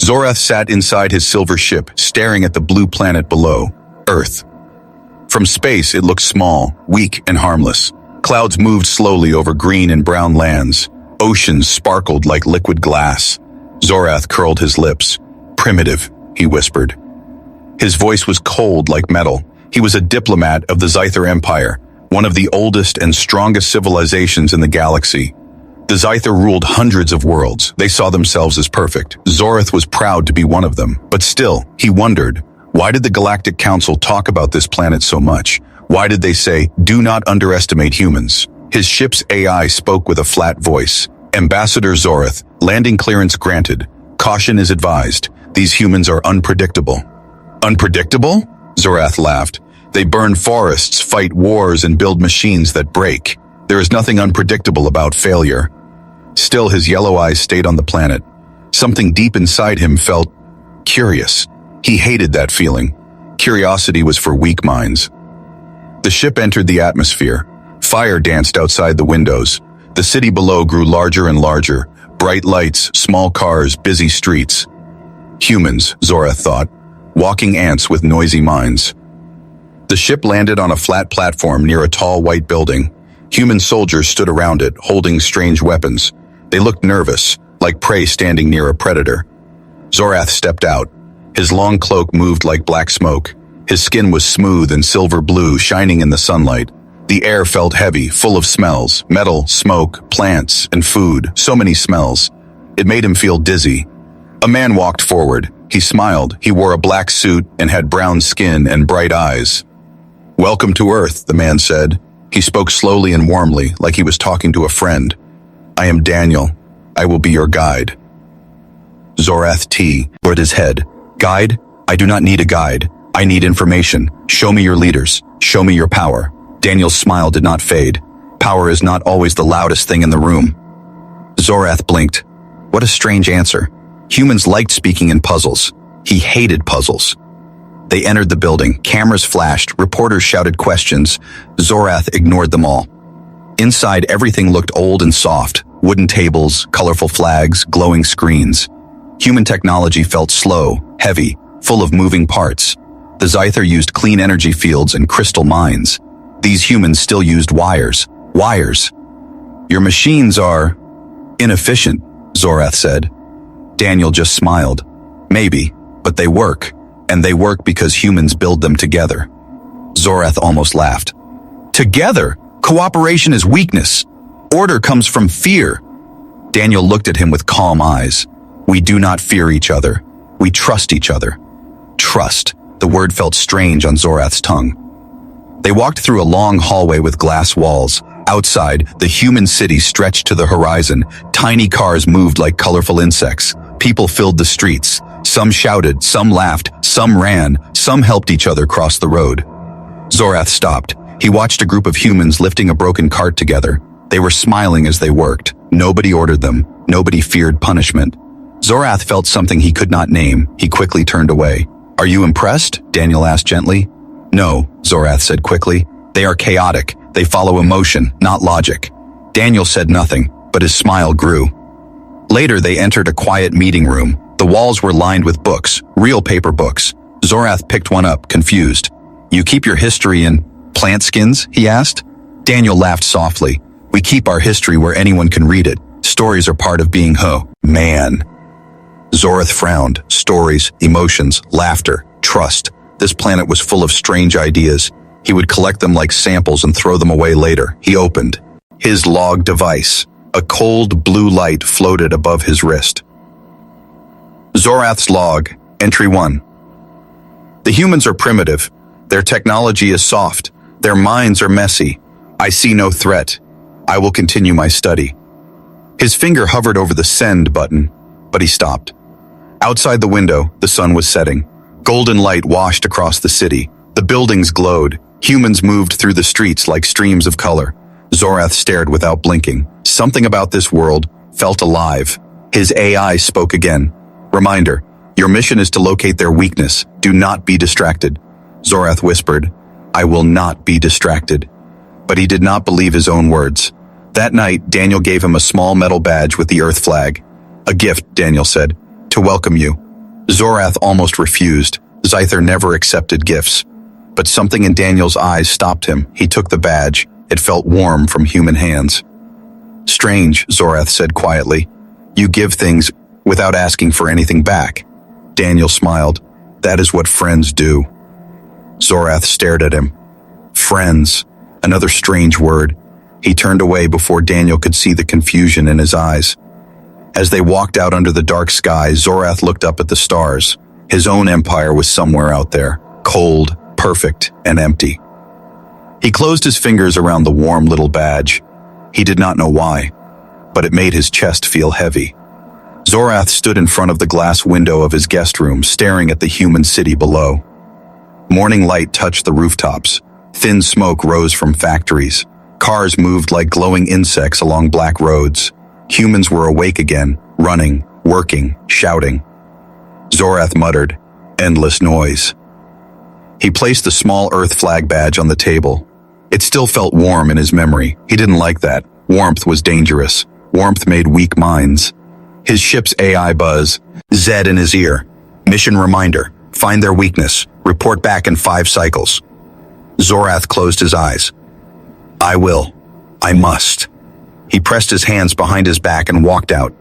Zorath sat inside his silver ship, staring at the blue planet below, Earth. From space, it looked small, weak, and harmless. Clouds moved slowly over green and brown lands. Oceans sparkled like liquid glass. Zorath curled his lips. "Primitive," he whispered. His voice was cold like metal. He was a diplomat of the Zyther Empire, one of the oldest and strongest civilizations in the galaxy. The Zyther ruled hundreds of worlds. They saw themselves as perfect. Zorath was proud to be one of them. But still, he wondered, why did the Galactic Council talk about this planet so much? Why did they say, "Do not underestimate humans"? His ship's AI spoke with a flat voice. "Ambassador Zorath, landing clearance granted. Caution is advised. These humans are unpredictable." "Unpredictable?" Zorath laughed. "They burn forests, fight wars, and build machines that break. There is nothing unpredictable about failure." Still, his yellow eyes stayed on the planet. Something deep inside him felt curious. He hated that feeling. Curiosity was for weak minds. The ship entered the atmosphere. Fire danced outside the windows. The city below grew larger and larger. Bright lights, small cars, busy streets. Humans, Zorath thought. Walking ants with noisy minds. The ship landed on a flat platform near a tall white building. Human soldiers stood around it, holding strange weapons. They looked nervous, like prey standing near a predator. Zorath stepped out. His long cloak moved like black smoke. His skin was smooth and silver blue, shining in the sunlight. The air felt heavy, full of smells, metal, smoke, plants, and food, so many smells. It made him feel dizzy. A man walked forward. He smiled. He wore a black suit and had brown skin and bright eyes. "Welcome to Earth," the man said. He spoke slowly and warmly, like he was talking to a friend. "I am Daniel. I will be your guide." Zorath lowered his head. "Guide? I do not need a guide. I need information. Show me your leaders. Show me your power." Daniel's smile did not fade. Power is not always the loudest thing in the room. Zorath blinked. What a strange answer. Humans liked speaking in puzzles. He hated puzzles. They entered the building. Cameras flashed. Reporters shouted questions. Zorath ignored them all. Inside, everything looked old and soft. Wooden tables, colorful flags, glowing screens. Human technology felt slow, heavy, full of moving parts. The Zyther used clean energy fields and crystal mines. These humans still used wires. Wires. "Your machines are inefficient," Zorath said. Daniel just smiled. "Maybe, but they work. And they work because humans build them together." Zorath almost laughed. "Together? Cooperation is weakness. Order comes from fear." Daniel looked at him with calm eyes. "We do not fear each other. We trust each other." Trust. The word felt strange on Zorath's tongue. They walked through a long hallway with glass walls. Outside, the human city stretched to the horizon. Tiny cars moved like colorful insects. People filled the streets. Some shouted, some laughed, some ran, some helped each other cross the road. Zorath stopped. He watched a group of humans lifting a broken cart together. They were smiling as they worked. Nobody ordered them. Nobody feared punishment. Zorath felt something he could not name. He quickly turned away. "Are you impressed?" Daniel asked gently. "No," Zorath said quickly. "They are chaotic. They follow emotion, not logic." Daniel said nothing, but his smile grew. Later, they entered a quiet meeting room. The walls were lined with books, real paper books. Zorath picked one up, confused. "You keep your history in plant skins?" he asked. Daniel laughed softly. "We keep our history where anyone can read it. Stories are part of being man." Zorath frowned. Stories, emotions, laughter, trust. This planet was full of strange ideas. He would collect them like samples and throw them away later. He opened his log device. A cold blue light floated above his wrist. Zorath's log, Entry 1. The humans are primitive. Their technology is soft. Their minds are messy. I see no threat. I will continue my study. His finger hovered over the send button, but he stopped. Outside the window, the sun was setting. Golden light washed across the city. The buildings glowed. Humans moved through the streets like streams of color. Zorath stared without blinking. Something about this world felt alive. His AI spoke again. "Reminder, your mission is to locate their weakness. Do not be distracted." Zorath whispered, "I will not be distracted." But he did not believe his own words. That night, Daniel gave him a small metal badge with the Earth flag. "A gift," Daniel said, "to welcome you. Zorath almost refused. Scyther never accepted gifts. But something in Daniel's eyes stopped him. He took the badge. It felt warm from human hands. Strange, Zorath said quietly. You give things without asking for anything back. Daniel smiled. That is what friends do. Zorath stared at him. Friends. Another strange word. He turned away before Daniel could see the confusion in his eyes. As they walked out under the dark sky, Zorath looked up at the stars. His own empire was somewhere out there, cold, perfect, and empty. He closed his fingers around the warm little badge. He did not know why, but it made his chest feel heavy. Zorath stood in front of the glass window of his guest room, staring at the human city below. Morning light touched the rooftops. Thin smoke rose from factories. Cars moved like glowing insects along black roads. Humans were awake again, running, working, shouting. Zorath muttered, endless noise. He placed the small Earth flag badge on the table. It still felt warm in his memory. He didn't like that. Warmth was dangerous. Warmth made weak minds. His ship's AI buzz, Zed in his ear. Mission reminder, find their weakness. Report back in 5 cycles. Zorath closed his eyes. I will. I must. He pressed his hands behind his back and walked out.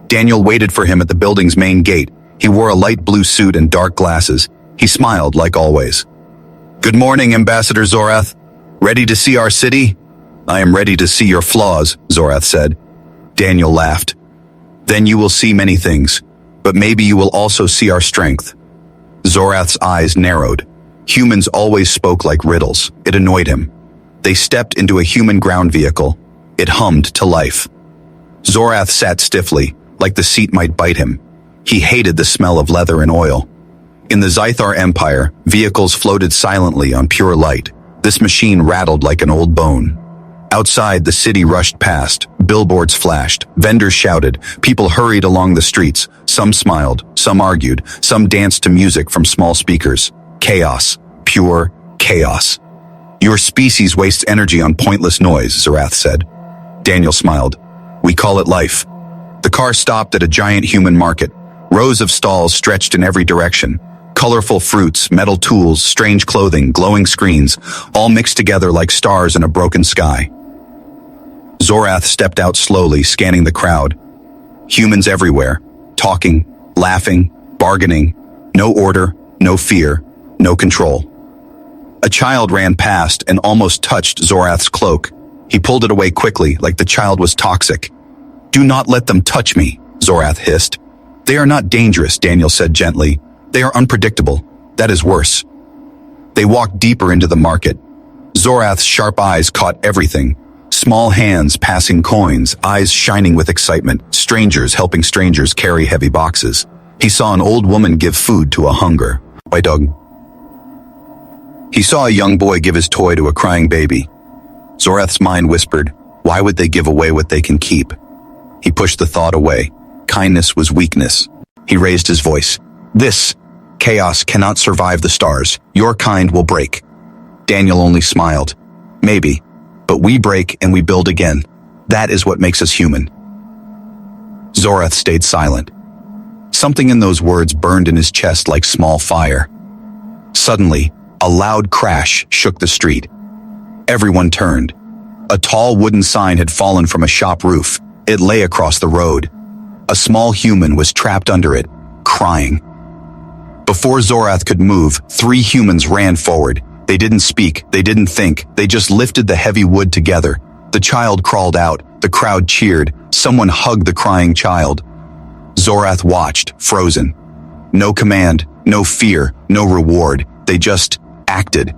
Daniel waited for him at the building's main gate. He wore a light blue suit and dark glasses. He smiled like always. Good morning, Ambassador Zorath. Ready to see our city? I am ready to see your flaws, Zorath said. Daniel laughed. Then you will see many things, but maybe you will also see our strength. Zorath's eyes narrowed. Humans always spoke like riddles. It annoyed him. They stepped into a human ground vehicle. It hummed to life. Zorath sat stiffly, like the seat might bite him. He hated the smell of leather and oil. In the Zythar Empire, vehicles floated silently on pure light. This machine rattled like an old bone. Outside, the city rushed past. Billboards flashed. Vendors shouted. People hurried along the streets. Some smiled. Some argued. Some danced to music from small speakers. Chaos. Pure chaos. Your species wastes energy on pointless noise, Zorath said. Daniel smiled. We call it life. The car stopped at a giant human market. Rows of stalls stretched in every direction. Colorful fruits, metal tools, strange clothing, glowing screens, all mixed together like stars in a broken sky. Zorath stepped out slowly, scanning the crowd. Humans everywhere, talking, laughing, bargaining. No order, no fear, no control. A child ran past and almost touched Zorath's cloak. He pulled it away quickly, like the child was toxic. Do not let them touch me, Zorath hissed. They are not dangerous, Daniel said gently. They are unpredictable. That is worse. They walked deeper into the market. Zorath's sharp eyes caught everything. Small hands passing coins, eyes shining with excitement, strangers helping strangers carry heavy boxes. He saw an old woman give food to a hunger. White dog. He saw a young boy give his toy to a crying baby. Zorath's mind whispered, why would they give away what they can keep? He pushed the thought away. Kindness was weakness. He raised his voice. This chaos cannot survive the stars. Your kind will break. Daniel only smiled. Maybe, but we break and we build again. That is what makes us human. Zorath stayed silent. Something in those words burned in his chest like small fire. Suddenly, a loud crash shook the street. Everyone turned. A tall wooden sign had fallen from a shop roof. It lay across the road. A small human was trapped under it, crying. Before Zorath could move, 3 humans ran forward. They didn't speak, they didn't think, they just lifted the heavy wood together. The child crawled out, the crowd cheered, someone hugged the crying child. Zorath watched, frozen. No command, no fear, no reward, they just acted.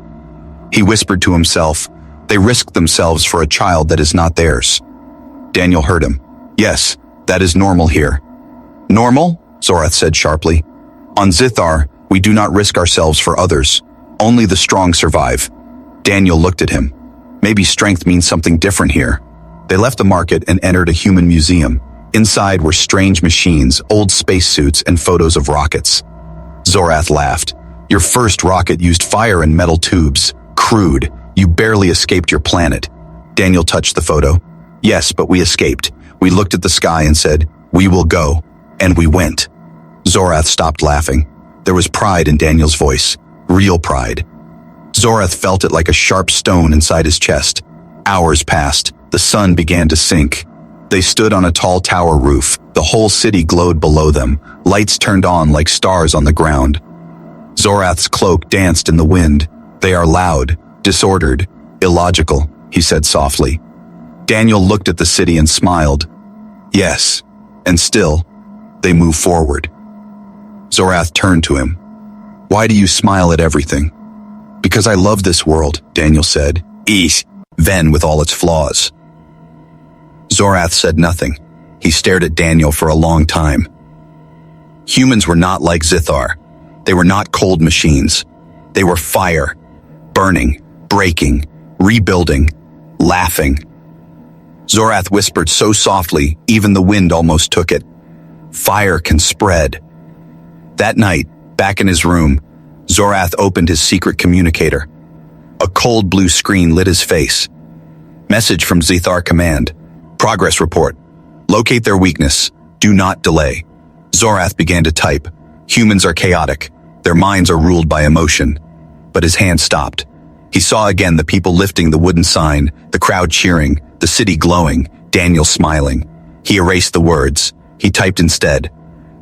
He whispered to himself, they risked themselves for a child that is not theirs. Daniel heard him. Yes, that is normal here. Normal? Zorath said sharply. On Zythar, we do not risk ourselves for others. Only the strong survive. Daniel looked at him. Maybe strength means something different here. They left the market and entered a human museum. Inside were strange machines, old spacesuits, and photos of rockets. Zorath laughed. Your first rocket used fire and metal tubes. Crude. You barely escaped your planet. Daniel touched the photo. Yes, but we escaped. We looked at the sky and said, we will go. And we went. Zorath stopped laughing. There was pride in Daniel's voice. Real pride. Zorath felt it like a sharp stone inside his chest. Hours passed. The sun began to sink. They stood on a tall tower roof. The whole city glowed below them. Lights turned on like stars on the ground. Zorath's cloak danced in the wind. They are loud, disordered, illogical, he said softly. Daniel looked at the city and smiled. Yes, and still, they move forward. Zorath turned to him. Why do you smile at everything? Because I love this world, Daniel said. Then with all its flaws. Zorath said nothing. He stared at Daniel for a long time. Humans were not like Zithar. They were not cold machines. They were fire, burning, breaking, rebuilding, laughing. Zorath whispered so softly, even the wind almost took it. Fire can spread. That night, back in his room, Zorath opened his secret communicator. A cold blue screen lit his face. Message from Zithar Command. Progress report. Locate their weakness. Do not delay. Zorath began to type. Humans are chaotic. Their minds are ruled by emotion. But his hand stopped. He saw again the people lifting the wooden sign, the crowd cheering, the city glowing, Daniel smiling. He erased the words. He typed instead.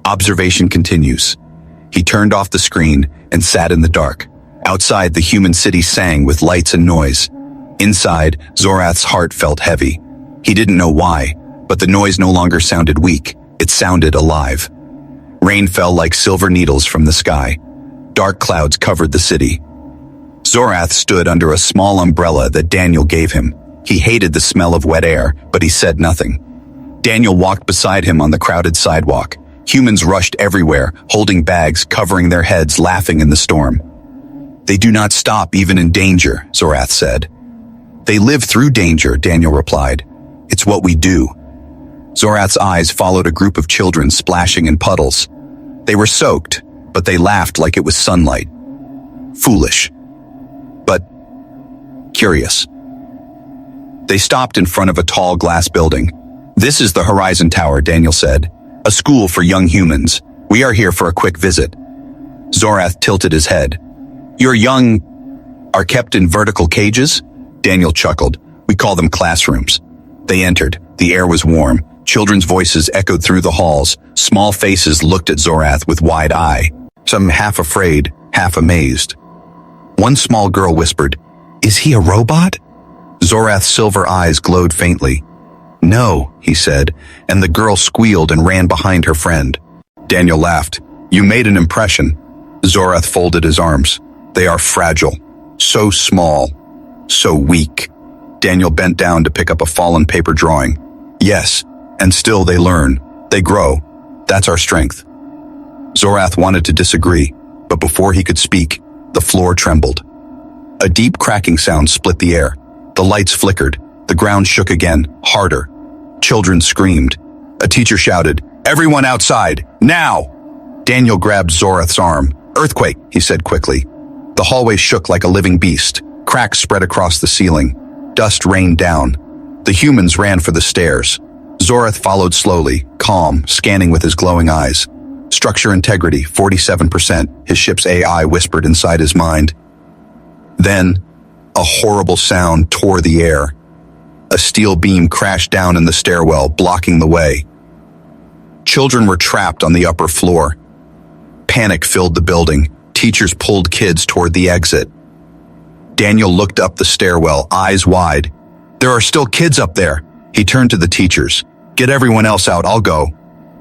Observation continues. He turned off the screen and sat in the dark. Outside, the human city sang with lights and noise. Inside, Zorath's heart felt heavy. He didn't know why, but the noise no longer sounded weak. It sounded alive. Rain fell like silver needles from the sky. Dark clouds covered the city. Zorath stood under a small umbrella that Daniel gave him. He hated the smell of wet air, but he said nothing. Daniel walked beside him on the crowded sidewalk. Humans rushed everywhere, holding bags, covering their heads, laughing in the storm. They do not stop even in danger, Zorath said. They live through danger, Daniel replied. It's what we do. Zorath's eyes followed a group of children splashing in puddles. They were soaked, but they laughed like it was sunlight. Foolish, but curious. They stopped in front of a tall glass building. This is the Horizon Tower, Daniel said. A school for young humans. We are here for a quick visit. Zorath tilted his head. Your young are kept in vertical cages? Daniel chuckled. We call them classrooms. They entered. The air was warm. Children's voices echoed through the halls. Small faces looked at Zorath with wide eye, some half afraid, half amazed. One small girl whispered, Is he a robot? Zorath's silver eyes glowed faintly. No, he said, and the girl squealed and ran behind her friend. Daniel laughed. You made an impression. Zorath folded his arms. They are fragile, so small, so weak. Daniel bent down to pick up a fallen paper drawing. Yes, and still they learn. They grow. That's our strength. Zorath wanted to disagree, but before he could speak, the floor trembled. A deep cracking sound split the air. The lights flickered. The ground shook again, harder. Children screamed. A teacher shouted, Everyone outside, now! Daniel grabbed Zorath's arm. Earthquake, he said quickly. The hallway shook like a living beast. Cracks spread across the ceiling. Dust rained down. The humans ran for the stairs. Zorath followed slowly, calm, scanning with his glowing eyes. Structure integrity, 47%, his ship's AI whispered inside his mind. Then, a horrible sound tore the air. A steel beam crashed down in the stairwell, blocking the way. Children were trapped on the upper floor. Panic filled the building. Teachers pulled kids toward the exit. Daniel looked up the stairwell, eyes wide. There are still kids up there. He turned to the teachers. Get everyone else out, I'll go.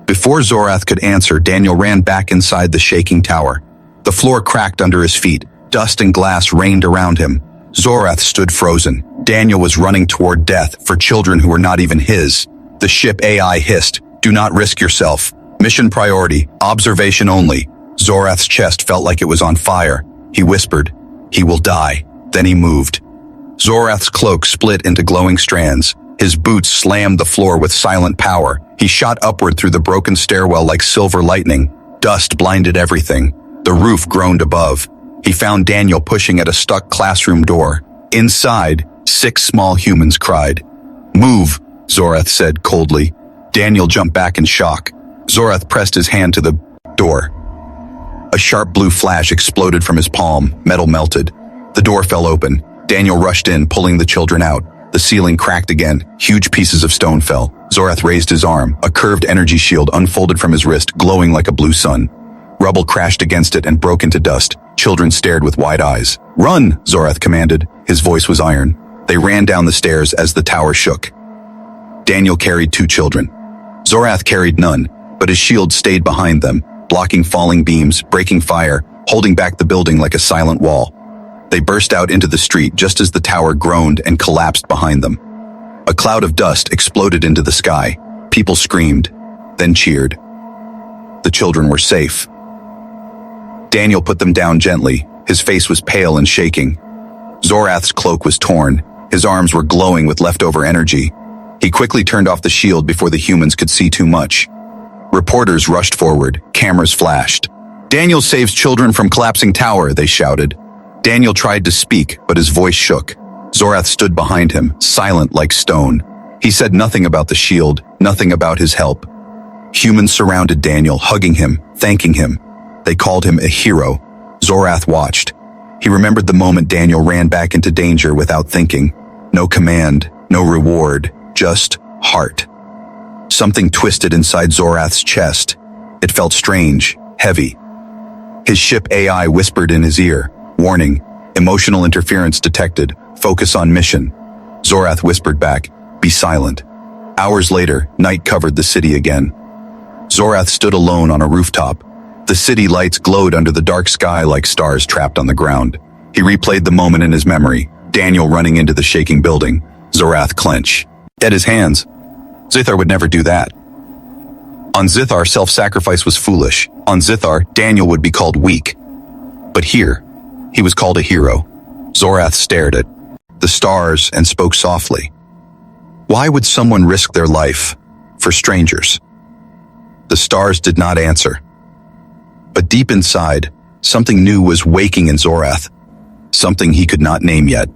Before Zorath could answer, Daniel ran back inside the shaking tower. The floor cracked under his feet. Dust and glass rained around him. Zorath stood frozen. Daniel was running toward death for children who were not even his. The ship AI hissed, Do not risk yourself. Mission priority, observation only. Zorath's chest felt like it was on fire. He whispered, He will die. Then he moved. Zorath's cloak split into glowing strands. His boots slammed the floor with silent power. He shot upward through the broken stairwell like silver lightning. Dust blinded everything. The roof groaned above. He found Daniel pushing at a stuck classroom door. Inside, 6 small humans cried. Move, Zorath said coldly. Daniel jumped back in shock. Zorath pressed his hand to the Door. A sharp blue flash exploded from his palm, metal melted. The door fell open. Daniel rushed in, pulling the children out. The ceiling cracked again. Huge pieces of stone fell. Zorath raised his arm. A curved energy shield unfolded from his wrist, glowing like a blue sun. Rubble crashed against it and broke into dust. Children stared with wide eyes. "Run!" Zorath commanded. His voice was iron. They ran down the stairs as the tower shook. Daniel carried 2 children. Zorath carried none, but his shield stayed behind them, blocking falling beams, breaking fire, holding back the building like a silent wall. They burst out into the street just as the tower groaned and collapsed behind them. A cloud of dust exploded into the sky. People screamed, then cheered. The children were safe. Daniel put them down gently. His face was pale and shaking. Zorath's cloak was torn. His arms were glowing with leftover energy. He quickly turned off the shield before the humans could see too much. Reporters rushed forward. Cameras flashed. "Daniel saves children from collapsing tower," they shouted. Daniel tried to speak, but his voice shook. Zorath stood behind him, silent like stone. He said nothing about the shield, nothing about his help. Humans surrounded Daniel, hugging him, thanking him. They called him a hero. Zorath watched. He remembered the moment Daniel ran back into danger without thinking. No command, no reward, just heart. Something twisted inside Zorath's chest. It felt strange, heavy. His ship AI whispered in his ear, "Warning, emotional interference detected. Focus on mission." Zorath whispered back, "Be silent." Hours later, night covered the city again. Zorath stood alone on a rooftop. The city lights glowed under the dark sky like stars trapped on the ground. He replayed the moment in his memory, Daniel running into the shaking building. Zorath clench. At his hands. Zithar would never do that. On Zithar, self-sacrifice was foolish. On Zithar, Daniel would be called weak. But here, he was called a hero. Zorath stared at the stars and spoke softly. Why would someone risk their life for strangers? The stars did not answer. But deep inside, something new was waking in Zorath. Something he could not name yet.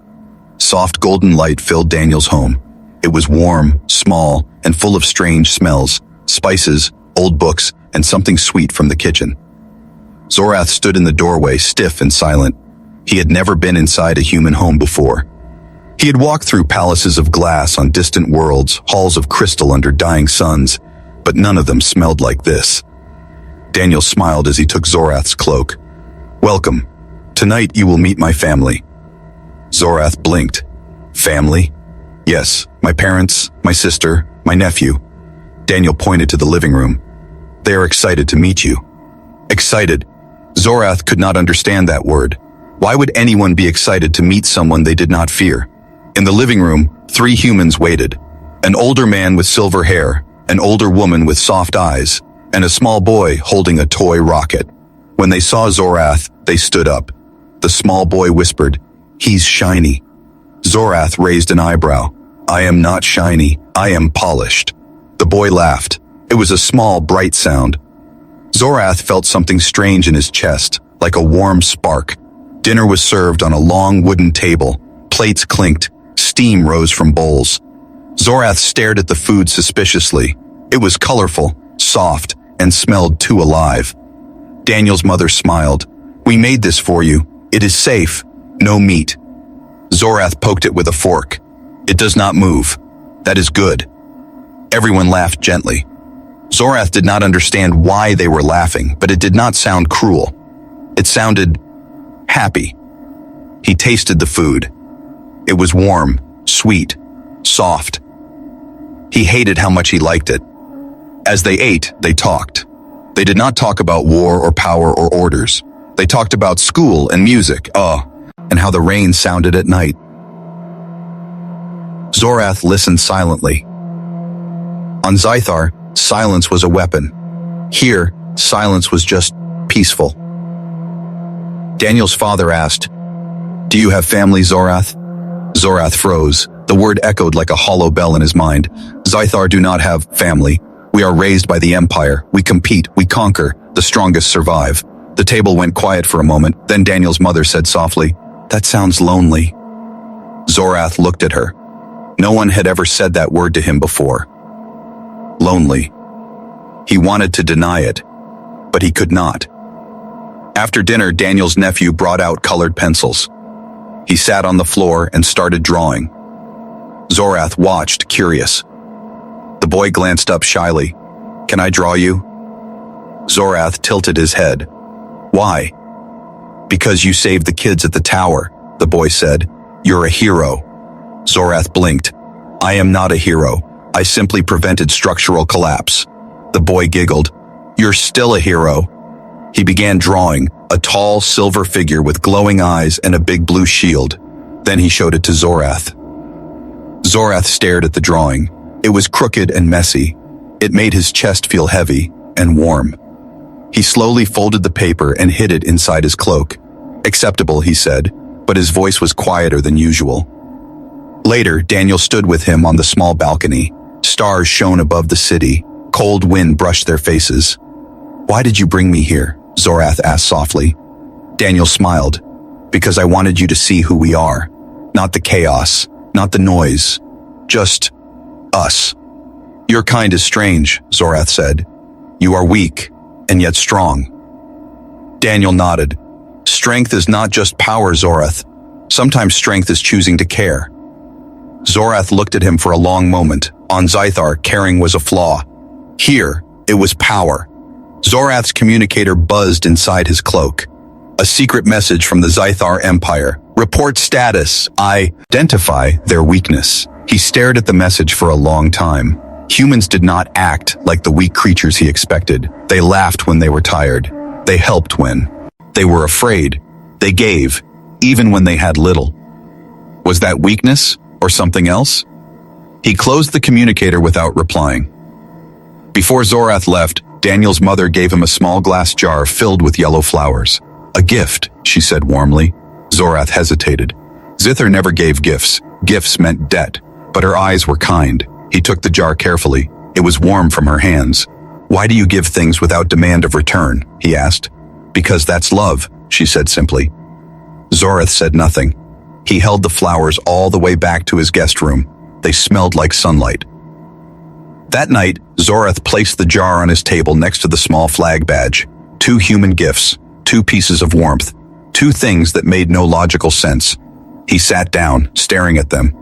Soft golden light filled Daniel's home. It was warm, small, and full of strange smells, spices, old books, and something sweet from the kitchen. Zorath stood in the doorway, stiff and silent. He had never been inside a human home before. He had walked through palaces of glass on distant worlds, halls of crystal under dying suns, but none of them smelled like this. Daniel smiled as he took Zorath's cloak. "Welcome. Tonight you will meet my family." Zorath blinked. "Family?" "Yes, my parents, my sister, my nephew." Daniel pointed to the living room. "They are excited to meet you." Excited. Zorath could not understand that word. Why would anyone be excited to meet someone they did not fear? In the living room, 3 humans waited. An older man with silver hair, an older woman with soft eyes, and a small boy holding a toy rocket. When they saw Zorath, they stood up. The small boy whispered, "He's shiny." Zorath raised an eyebrow. "I am not shiny, I am polished." The boy laughed. It was a small, bright sound. Zorath felt something strange in his chest, like a warm spark. Dinner was served on a long wooden table. Plates clinked. Steam rose from bowls. Zorath stared at the food suspiciously. It was colorful, soft, and smelled too alive. Daniel's mother smiled. "We made this for you. It is safe. No meat." Zorath poked it with a fork. "It does not move. That is good." Everyone laughed gently. Zorath did not understand why they were laughing, but it did not sound cruel. It sounded happy. He tasted the food. It was warm, sweet, soft. He hated how much he liked it. As they ate, they talked. They did not talk about war or power or orders. They talked about school and music, and how the rain sounded at night. Zorath listened silently. On Zythar, silence was a weapon. Here, silence was just peaceful. Daniel's father asked, "Do you have family, Zorath?" Zorath froze. The word echoed like a hollow bell in his mind. Zythar do not have family. We are raised by the Empire. We compete. We conquer. The strongest survive. The table went quiet for a moment. Then Daniel's mother said softly, "That sounds lonely." Zorath looked at her. No one had ever said that word to him before. Lonely. He wanted to deny it. but he could not. After dinner, Daniel's nephew brought out colored pencils. He sat on the floor and started drawing. Zorath watched, curious. The boy glanced up shyly. "Can I draw you?" Zorath tilted his head. "Why?" "Because you saved the kids at the tower," the boy said. "You're a hero." Zorath blinked. "I am not a hero. I simply prevented structural collapse." The boy giggled. "You're still a hero." He began drawing, a tall silver figure with glowing eyes and a big blue shield. Then he showed it to Zorath. Zorath stared at the drawing. It was crooked and messy. It made his chest feel heavy and warm. He slowly folded the paper and hid it inside his cloak. "Acceptable," he said, but his voice was quieter than usual. Later, Daniel stood with him on the small balcony. Stars shone above the city. Cold wind brushed their faces. "Why did you bring me here?" Zorath asked softly. Daniel smiled. "Because I wanted you to see who we are. Not the chaos, not the noise. Just us." "Your kind is strange," Zorath said. "You are weak, and yet strong." Daniel nodded. "Strength is not just power, Zorath. Sometimes strength is choosing to care." Zorath looked at him for a long moment. On Zythar, caring was a flaw. Here, it was power. Zorath's communicator buzzed inside his cloak. A secret message from the Zythar Empire. "Report status. Identify their weakness." He stared at the message for a long time. Humans did not act like the weak creatures he expected. They laughed when they were tired. They helped when they were afraid. They gave, even when they had little. Was that weakness or something else? He closed the communicator without replying. Before Zorath left, Daniel's mother gave him a small glass jar filled with yellow flowers. "A gift," she said warmly. Zorath hesitated. Zithar never gave gifts. Gifts meant debt. But her eyes were kind. He took the jar carefully. It was warm from her hands. "Why do you give things without demand of return?" he asked. "Because that's love," she said simply. Zorath said nothing. He held the flowers all the way back to his guest room. They smelled like sunlight. That night, Zorath placed the jar on his table next to the small flag badge. 2 human gifts, 2 pieces of warmth, 2 things that made no logical sense. He sat down, staring at them.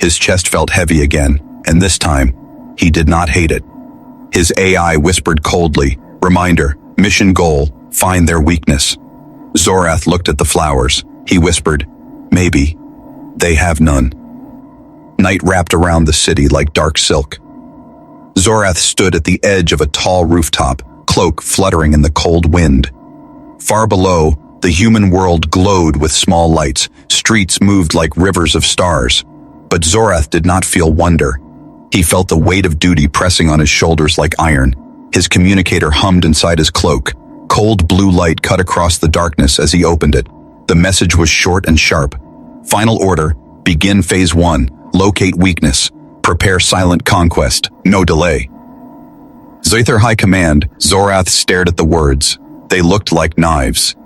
His chest felt heavy again, and this time, he did not hate it. His AI whispered coldly, "Reminder, mission goal, find their weakness." Zorath looked at the flowers. He whispered, "Maybe. They have none." Night wrapped around the city like dark silk. Zorath stood at the edge of a tall rooftop, cloak fluttering in the cold wind. Far below, the human world glowed with small lights. Streets moved like rivers of stars. But Zorath did not feel wonder. He felt the weight of duty pressing on his shoulders like iron. His communicator hummed inside his cloak. Cold blue light cut across the darkness as he opened it. The message was short and sharp. "Final order. Begin phase 1. Locate weakness. Prepare silent conquest. No delay." Zythar High Command. Zorath stared at the words. They looked like knives.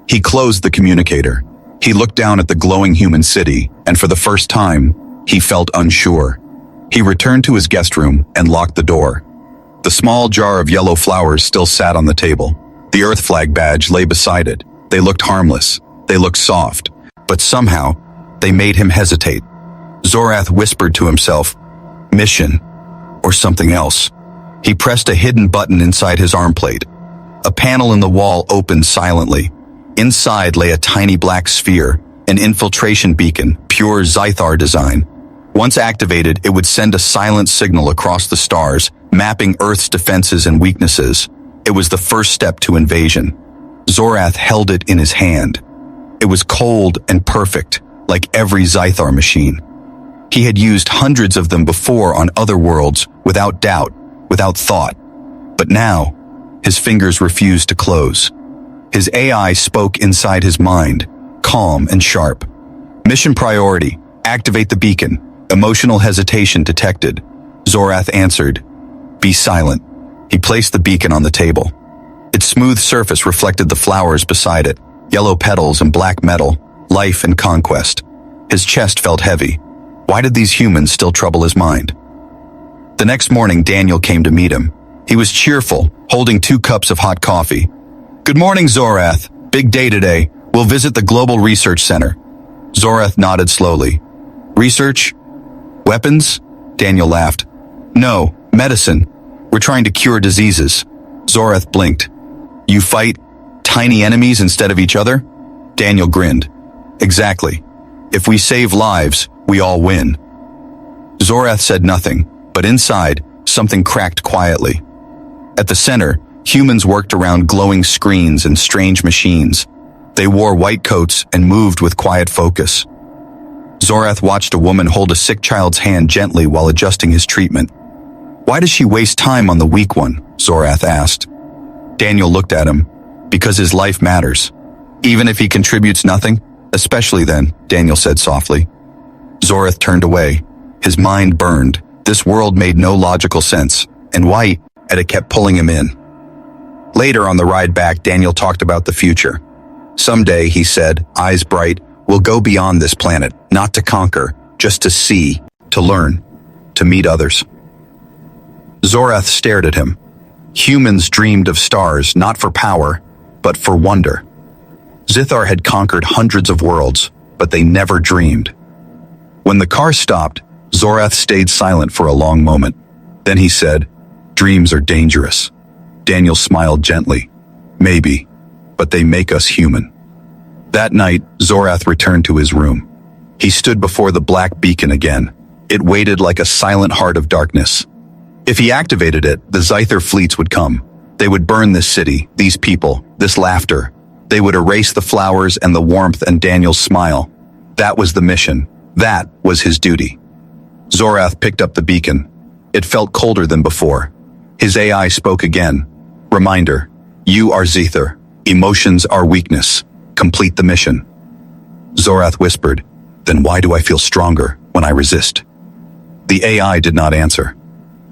He closed the communicator. He looked down at the glowing human city, and for the first time, he felt unsure. He returned to his guest room and locked the door. The small jar of yellow flowers still sat on the table. The Earth flag badge lay beside it. They looked harmless. They looked soft. But somehow, they made him hesitate. Zorath whispered to himself, "Mission," or something else. He pressed a hidden button inside his arm plate. A panel in the wall opened silently. Inside lay a tiny black sphere, an infiltration beacon, pure Zythar design. Once activated, it would send a silent signal across the stars, mapping Earth's defenses and weaknesses. It was the first step to invasion. Zorath held it in his hand. It was cold and perfect, like every Zythar machine. He had used hundreds of them before on other worlds, without doubt, without thought. But now, his fingers refused to close. His AI spoke inside his mind, calm and sharp. "Mission priority, activate the beacon. Emotional hesitation detected." Zorath answered, "Be silent." He placed the beacon on the table. Its smooth surface reflected the flowers beside it, yellow petals and black metal, life and conquest. His chest felt heavy. Why did these humans still trouble his mind? The next morning, Daniel came to meet him. He was cheerful, holding 2 cups of hot coffee. "Good morning, Zorath. Big day today. We'll visit the Global Research Center." Zorath nodded slowly. "Research? Weapons?" Daniel laughed. "No, medicine. We're trying to cure diseases." Zorath blinked. "You fight tiny enemies instead of each other?" Daniel grinned. "Exactly. If we save lives, we all win." Zorath said nothing, but inside, something cracked quietly. At the center, humans worked around glowing screens and strange machines. They wore white coats and moved with quiet focus. Zorath watched a woman hold a sick child's hand gently while adjusting his treatment. "Why does she waste time on the weak one?" Zorath asked. Daniel looked at him. "Because his life matters. Even if he contributes nothing, especially then," Daniel said softly. Zorath turned away. His mind burned. This world made no logical sense, and why? And it kept pulling him in. Later on the ride back, Daniel talked about the future. "Someday," he said, eyes bright, "we'll go beyond this planet, not to conquer, just to see, to learn, to meet others." Zorath stared at him. Humans dreamed of stars not for power, but for wonder. Zithar had conquered hundreds of worlds, but they never dreamed. When the car stopped, Zorath stayed silent for a long moment. Then he said, "Dreams are dangerous." Daniel smiled gently. "Maybe, but they make us human." That night, Zorath returned to his room. He stood before the black beacon again. It waited like a silent heart of darkness. If he activated it, the Zithar fleets would come. They would burn this city, these people, this laughter. They would erase the flowers and the warmth and Daniel's smile. That was the mission. That was his duty. Zorath picked up the beacon. It felt colder than before. His AI spoke again. "Reminder, you are Zithar. Emotions are weakness. Complete the mission." Zorath whispered, "Then why do I feel stronger when I resist?" The AI did not answer.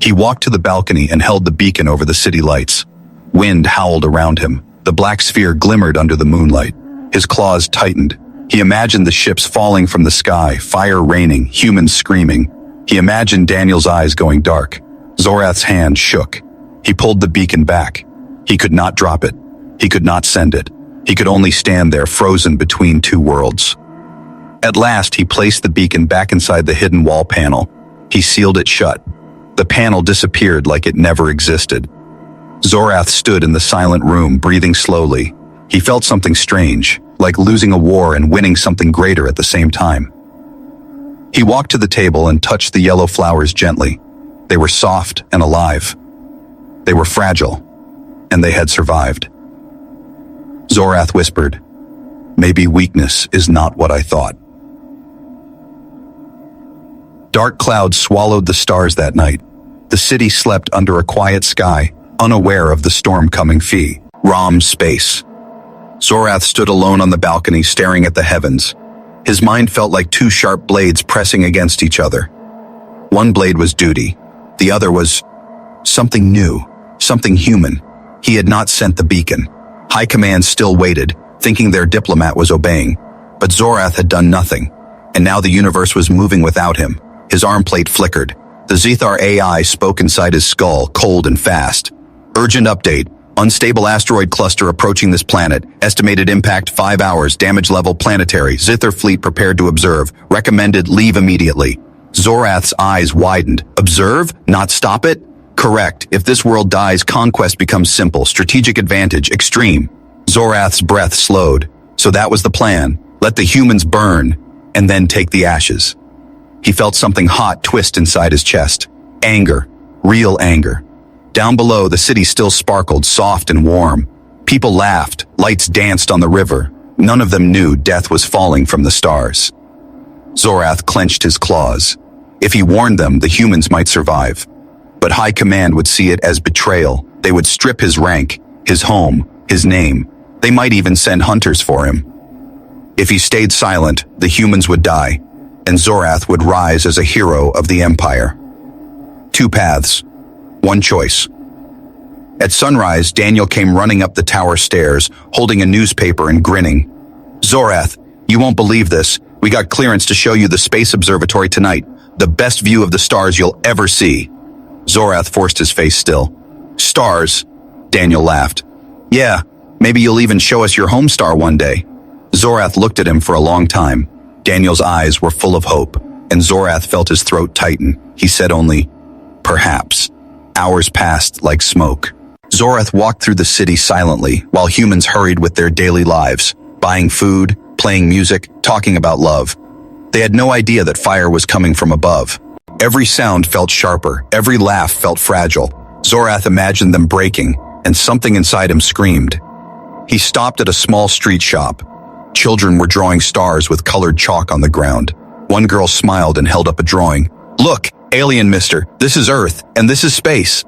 He walked to the balcony and held the beacon over the city lights. Wind howled around him. The black sphere glimmered under the moonlight. His claws tightened. He imagined the ships falling from the sky, fire raining, humans screaming. He imagined Daniel's eyes going dark. Zorath's hand shook. He pulled the beacon back. He could not drop it. He could not send it. He could only stand there, frozen between 2 worlds. At last, he placed the beacon back inside the hidden wall panel. He sealed it shut. The panel disappeared like it never existed. Zorath stood in the silent room, breathing slowly. He felt something strange, like losing a war and winning something greater at the same time. He walked to the table and touched the yellow flowers gently. They were soft and alive. They were fragile, and they had survived. Zorath whispered, "Maybe weakness is not what I thought." Dark clouds swallowed the stars that night. The city slept under a quiet sky, unaware of the storm-coming fee. Ram's space. Zorath stood alone on the balcony, staring at the heavens. His mind felt like 2 sharp blades pressing against each other. One blade was duty. The other was something new, something human. He had not sent the beacon. High Command still waited, thinking their diplomat was obeying. But Zorath had done nothing, and now the universe was moving without him. His arm plate flickered. The Zithar AI spoke inside his skull, cold and fast. "Urgent update. Unstable asteroid cluster approaching this planet. Estimated impact 5 hours. Damage level planetary. Zithar fleet prepared to observe. Recommended leave immediately." Zorath's eyes widened. "Observe? Not stop it?" "Correct. If this world dies, conquest becomes simple. Strategic advantage, extreme." Zorath's breath slowed. So that was the plan. Let the humans burn, and then take the ashes. He felt something hot twist inside his chest. Anger. Real anger. Down below, the city still sparkled, soft and warm. People laughed. Lights danced on the river. None of them knew death was falling from the stars. Zorath clenched his claws. If he warned them, the humans might survive. But High Command would see it as betrayal. They would strip his rank, his home, his name. They might even send hunters for him. If he stayed silent, the humans would die, and Zorath would rise as a hero of the Empire. 2 paths. 1 choice. At sunrise, Daniel came running up the tower stairs, holding a newspaper and grinning. "Zorath, you won't believe this. We got clearance to show you the space observatory tonight. The best view of the stars you'll ever see." Zorath forced his face still. Stars, Daniel laughed. Yeah, maybe you'll even show us your home star one day. Zorath looked at him for a long time. Daniel's eyes were full of hope, and Zorath felt his throat tighten. He said only, perhaps. Hours passed like smoke. Zorath walked through the city silently while humans hurried with their daily lives, buying food, playing music, talking about love. They had no idea that fire was coming from above. Every sound felt sharper, every laugh felt fragile. Zorath imagined them breaking, and something inside him screamed. He stopped at a small street shop. Children were drawing stars with colored chalk on the ground. One girl smiled and held up a drawing. Look, alien mister, this is Earth, and this is space.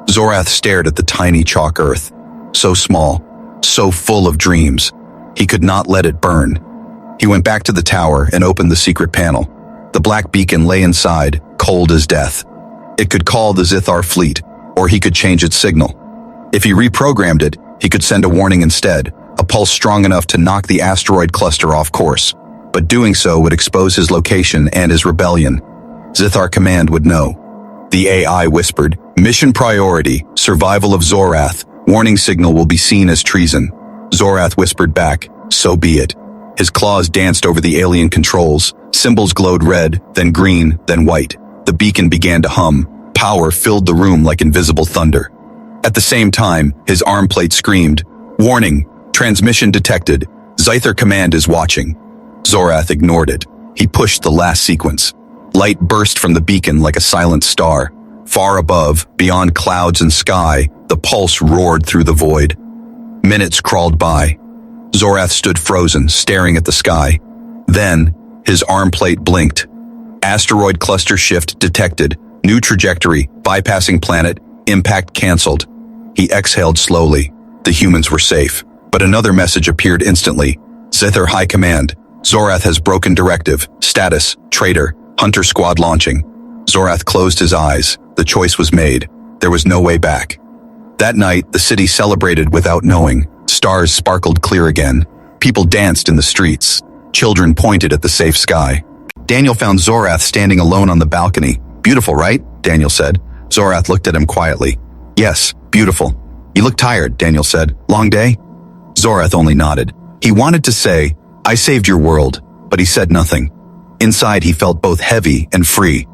Zorath stared at the tiny chalk Earth. So small, so full of dreams. He could not let it burn. He went back to the tower and opened the secret panel. The black beacon lay inside, cold as death. It could call the Zithar fleet, or he could change its signal. If he reprogrammed it, he could send a warning instead, a pulse strong enough to knock the asteroid cluster off course. But doing so would expose his location and his rebellion. Zithar Command would know. The AI whispered, "Mission priority, survival of Zorath. Warning signal will be seen as treason." Zorath whispered back, "So be it." His claws danced over the alien controls. Symbols glowed red, then green, then white. The beacon began to hum. Power filled the room like invisible thunder. At the same time, his arm plate screamed, "Warning, transmission detected. Zithar Command is watching." Zorath ignored it. He pushed the last sequence. Light burst from the beacon like a silent star. Far above, beyond clouds and sky, the pulse roared through the void. Minutes crawled by. Zorath stood frozen, staring at the sky. Then, his arm plate blinked. Asteroid cluster shift detected. New trajectory, bypassing planet, impact cancelled. He exhaled slowly. The humans were safe. But another message appeared instantly. Zithar High Command. Zorath has broken directive. Status, traitor. Hunter squad launching. Zorath closed his eyes. The choice was made. There was no way back. That night, the city celebrated without knowing. Stars sparkled clear again. People danced in the streets. Children pointed at the safe sky. Daniel found Zorath standing alone on the balcony. "Beautiful, right?" Daniel said. Zorath looked at him quietly. "Yes, beautiful." "You look tired," Daniel said. "Long day?" Zorath only nodded. He wanted to say, "I saved your world," but he said nothing. Inside, he felt both heavy and free.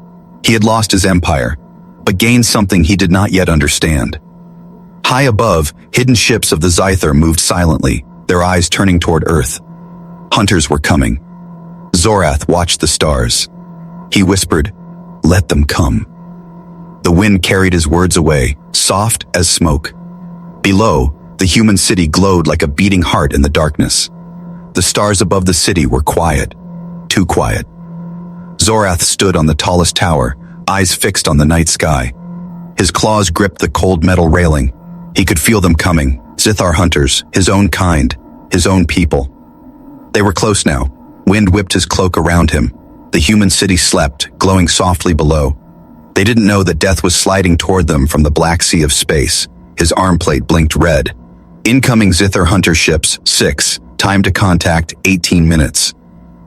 He had lost his empire, but gained something he did not yet understand. High above, hidden ships of the Zithar moved silently, their eyes turning toward Earth. Hunters were coming. Zorath watched the stars. He whispered, "Let them come." The wind carried his words away, soft as smoke. Below, the human city glowed like a beating heart in the darkness. The stars above the city were quiet, too quiet. Zorath stood on the tallest tower, eyes fixed on the night sky. His claws gripped the cold metal railing. He could feel them coming, Zithar hunters, his own kind, his own people. They were close now. Wind whipped his cloak around him. The human city slept, glowing softly below. They didn't know that death was sliding toward them from the black sea of space. His arm plate blinked red. Incoming Zithar hunter ships, 6. Time to contact, 18 minutes.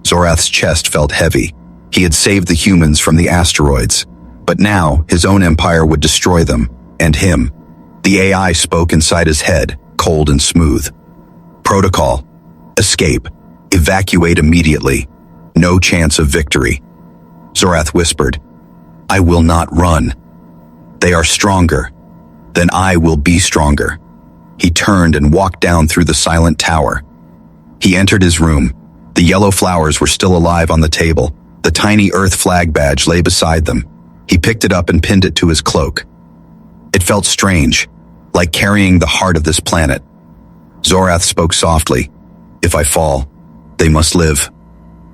Zorath's chest felt heavy. He had saved the humans from the asteroids. But now, his own empire would destroy them, and him. The AI spoke inside his head, cold and smooth. Protocol. Escape. Evacuate immediately. No chance of victory. Zorath whispered, "I will not run. They are stronger. Then I will be stronger." He turned and walked down through the silent tower. He entered his room. The yellow flowers were still alive on the table. The tiny Earth flag badge lay beside them. He picked it up and pinned it to his cloak. It felt strange, like carrying the heart of this planet. Zorath spoke softly, "If I fall, they must live."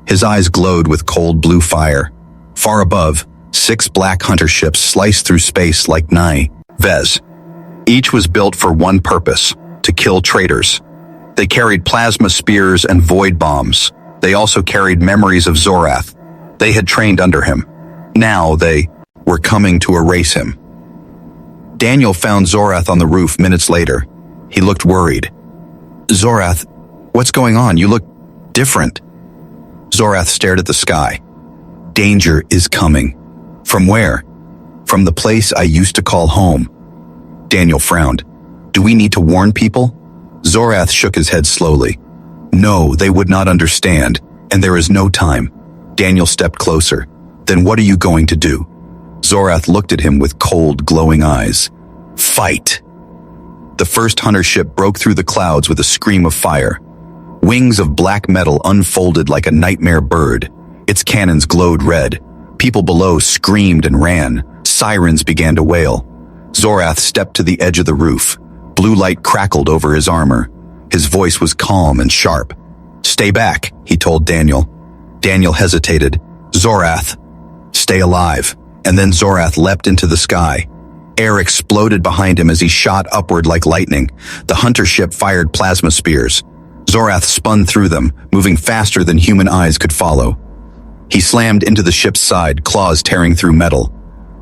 His eyes glowed with cold blue fire. Far above, 6 black hunter ships sliced through space like knives. Each was built for one purpose, to kill traitors. They carried plasma spears and void bombs. They also carried memories of Zorath. They had trained under him. Now they were coming to erase him. Daniel found Zorath on the roof minutes later. He looked worried. "Zorath, what's going on? You look different." Zorath stared at the sky. "Danger is coming." "From where?" "From the place I used to call home." Daniel frowned. Do we need to warn people? Zorath shook his head slowly. No, they would not understand, and there is no time. Daniel stepped closer. Then what are you going to do? Zorath looked at him with cold, glowing eyes. Fight! The first hunter ship broke through the clouds with a scream of fire. Wings of black metal unfolded like a nightmare bird. Its cannons glowed red. People below screamed and ran. Sirens began to wail. Zorath stepped to the edge of the roof. Blue light crackled over his armor. His voice was calm and sharp. Stay back, he told Daniel. Daniel hesitated. Zorath, stay alive. And then Zorath leapt into the sky. Air exploded behind him as he shot upward like lightning. The hunter ship fired plasma spears. Zorath spun through them, moving faster than human eyes could follow. He slammed into the ship's side, claws tearing through metal.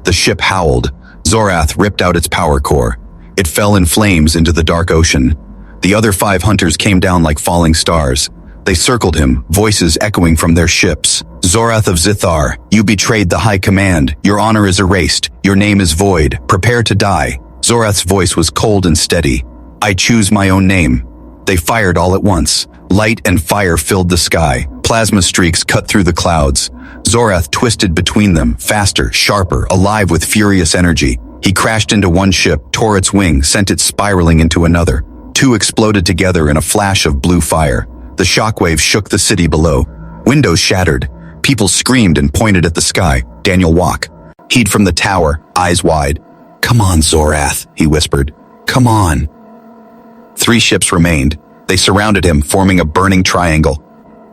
The ship howled. Zorath ripped out its power core. It fell in flames into the dark ocean. The other 5 hunters came down like falling stars. They circled him, voices echoing from their ships. Zorath of Zithar, you betrayed the High Command. Your honor is erased. Your name is void. Prepare to die. Zorath's voice was cold and steady. I choose my own name. They fired all at once. Light and fire filled the sky. Plasma streaks cut through the clouds. Zorath twisted between them, faster, sharper, alive with furious energy. He crashed into one ship, tore its wing, sent it spiraling into another. 2 exploded together in a flash of blue fire. The shockwave shook the city below. Windows shattered. People screamed and pointed at the sky. Daniel walked. He'd from the tower, eyes wide. Come on, Zorath, he whispered. Come on. 3 ships remained. They surrounded him, forming a burning triangle.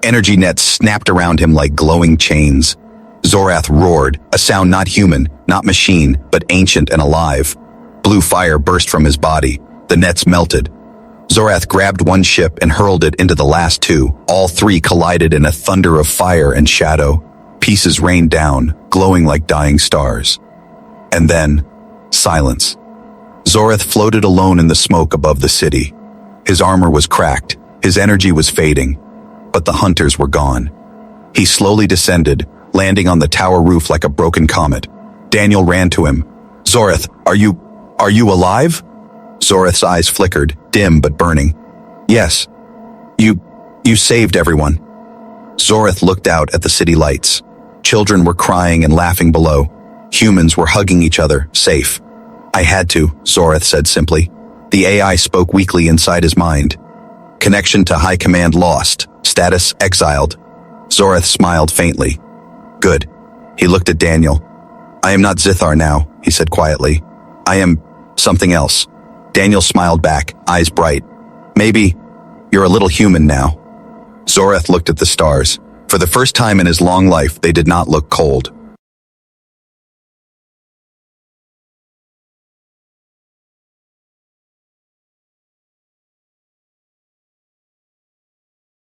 Energy nets snapped around him like glowing chains. Zorath roared, a sound not human, not machine, but ancient and alive. Blue fire burst from his body. The nets melted. Zorath grabbed one ship and hurled it into the last 2. All 3 collided in a thunder of fire and shadow. Pieces rained down, glowing like dying stars. And then, silence. Zorath floated alone in the smoke above the city. His armor was cracked, his energy was fading, but the hunters were gone. He slowly descended, landing on the tower roof like a broken comet. Daniel ran to him. Zorath, are you alive? Zorath's eyes flickered, dim but burning. Yes. You saved everyone. Zorath looked out at the city lights. Children were crying and laughing below. Humans were hugging each other, safe. I had to, Zorath said simply. The AI spoke weakly inside his mind. Connection to High Command lost. Status exiled. Zorath smiled faintly. Good. He looked at Daniel. I am not Zithar now, he said quietly. I am something else. Daniel smiled back, eyes bright. Maybe you're a little human now. Zorath looked at the stars. For the first time in his long life, they did not look cold.